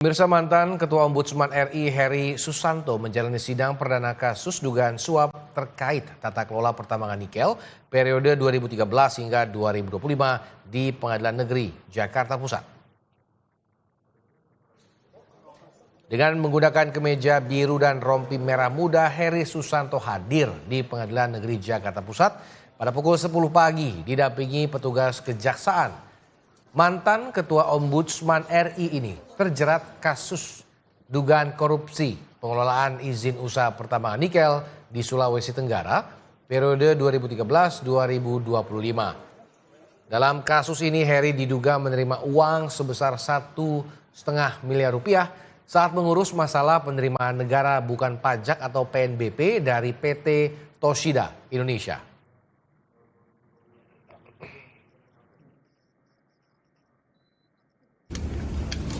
Pemirsa, mantan Ketua Ombudsman RI Heri Susanto menjalani sidang perdana kasus dugaan suap terkait tata kelola pertambangan nikel periode 2013 hingga 2025 di Pengadilan Negeri Jakarta Pusat. Dengan menggunakan kemeja biru dan rompi merah muda, Heri Susanto hadir di Pengadilan Negeri Jakarta Pusat pada pukul 10 pagi didampingi petugas kejaksaan. Mantan Ketua Ombudsman RI ini terjerat kasus dugaan korupsi pengelolaan izin usaha pertambangan nikel di Sulawesi Tenggara periode 2013-2025. Dalam kasus ini Heri diduga menerima uang sebesar 1,5 miliar rupiah saat mengurus masalah penerimaan negara bukan pajak atau PNBP dari PT Toshida Indonesia.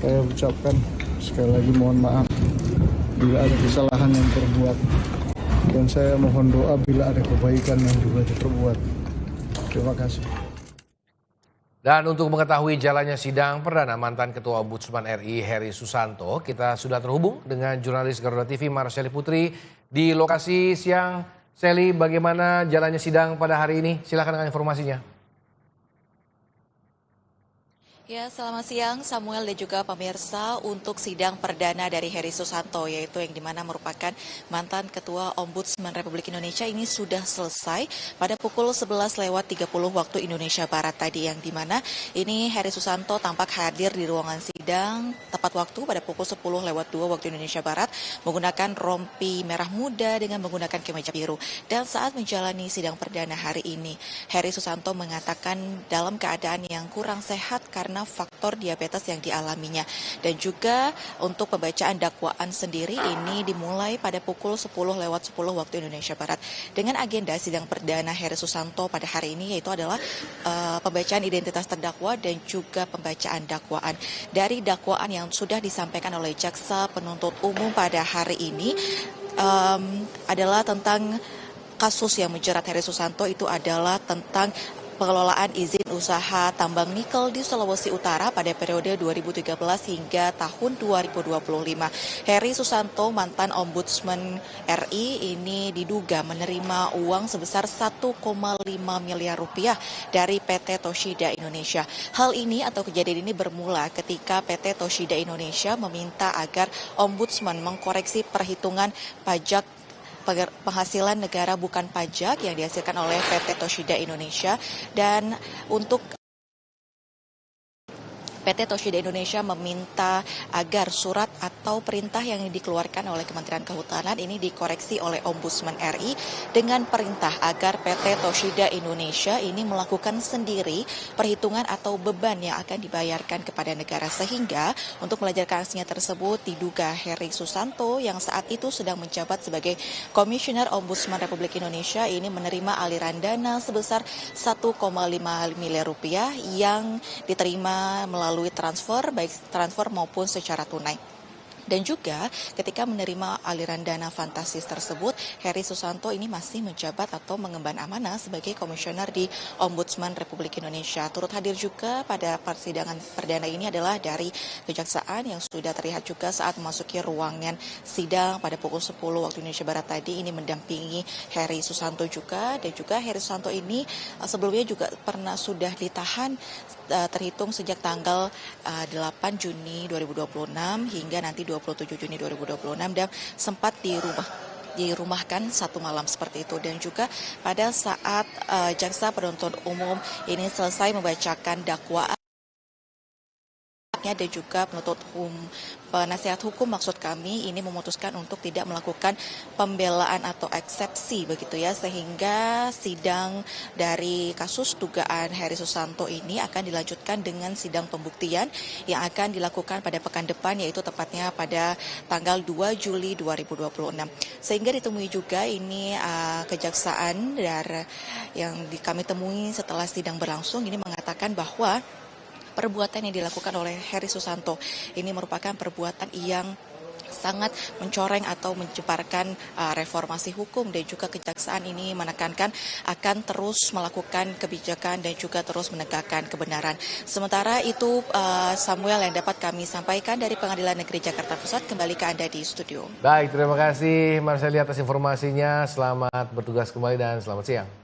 Saya ucapkan sekali lagi mohon maaf bila ada kesalahan yang terbuat, dan saya mohon doa bila ada kebaikan yang juga terbuat. Terima kasih. Dan untuk mengetahui jalannya sidang perdana mantan Ketua Ombudsman RI Heri Susanto, kita sudah terhubung dengan jurnalis Garuda TV Marceli Putri di lokasi. Siang, Seli, bagaimana jalannya sidang pada hari ini? Silakan dengan informasinya. Ya, selamat siang Samuel dan juga pemirsa. Untuk sidang perdana dari Heri Susanto, yaitu yang dimana merupakan mantan Ketua Ombudsman Republik Indonesia, ini sudah selesai pada pukul 11.30 waktu Indonesia Barat tadi, yang dimana ini Heri Susanto tampak hadir di ruangan sidang tepat waktu pada pukul 10.02 waktu Indonesia Barat menggunakan rompi merah muda dengan menggunakan kemeja biru. Dan saat menjalani sidang perdana hari ini, Heri Susanto mengatakan dalam keadaan yang kurang sehat karena faktor diabetes yang dialaminya. Dan juga untuk pembacaan dakwaan sendiri ini dimulai pada pukul 10.10 waktu Indonesia Barat. Dengan agenda sidang perdana Heri Susanto pada hari ini yaitu adalah pembacaan identitas terdakwa dan juga pembacaan dakwaan. Dari dakwaan yang sudah disampaikan oleh jaksa penuntut umum pada hari ini adalah tentang kasus yang menjerat Heri Susanto, itu adalah tentang pengelolaan izin usaha tambang nikel di Sulawesi Utara pada periode 2013 hingga tahun 2025. Heri Susanto, mantan Ombudsman RI, ini diduga menerima uang sebesar 1,5 miliar rupiah dari PT Toshida Indonesia. Hal ini atau kejadian ini bermula ketika PT Toshida Indonesia meminta agar Ombudsman mengkoreksi perhitungan pajak penghasilan negara bukan pajak yang dihasilkan oleh PT Toshida Indonesia. Dan untuk PT Toshida Indonesia meminta agar surat atau perintah yang dikeluarkan oleh Kementerian Kehutanan ini dikoreksi oleh Ombudsman RI dengan perintah agar PT Toshida Indonesia ini melakukan sendiri perhitungan atau beban yang akan dibayarkan kepada negara, sehingga untuk melancarkan aksinya tersebut diduga Heri Susanto yang saat itu sedang menjabat sebagai Komisioner Ombudsman Republik Indonesia ini menerima aliran dana sebesar 1,5 miliar rupiah yang diterima melalui transfer, baik transfer maupun secara tunai. Dan juga ketika menerima aliran dana fantastis tersebut, Heri Susanto ini masih menjabat atau mengemban amanah sebagai komisioner di Ombudsman Republik Indonesia. Turut hadir juga pada persidangan perdana ini adalah dari kejaksaan yang sudah terlihat juga saat memasuki ruangan sidang pada pukul 10 waktu Indonesia Barat tadi, ini mendampingi Heri Susanto juga. Dan juga Heri Susanto ini sebelumnya juga pernah sudah ditahan terhitung sejak tanggal 8 Juni 2026 hingga nanti 27 Juni 2026, dan sempat dirumahkan satu malam seperti itu. Dan juga pada saat jaksa penuntut umum ini selesai membacakan dakwaan dan juga penasihat hukum maksud kami ini memutuskan untuk tidak melakukan pembelaan atau eksepsi begitu ya, sehingga sidang dari kasus dugaan Heri Susanto ini akan dilanjutkan dengan sidang pembuktian yang akan dilakukan pada pekan depan, yaitu tepatnya pada tanggal 2 Juli 2026. Sehingga ditemui juga ini kejaksaan dari yang kami temui setelah sidang berlangsung ini mengatakan bahwa perbuatan yang dilakukan oleh Heri Susanto ini merupakan perbuatan yang sangat mencoreng atau menyebarkan reformasi hukum, dan juga kejaksaan ini menekankan akan terus melakukan kebijakan dan juga terus menegakkan kebenaran. Sementara itu Samuel, yang dapat kami sampaikan dari Pengadilan Negeri Jakarta Pusat. Kembali ke Anda di studio. Baik, terima kasih Marseli atas informasinya. Selamat bertugas kembali dan selamat siang.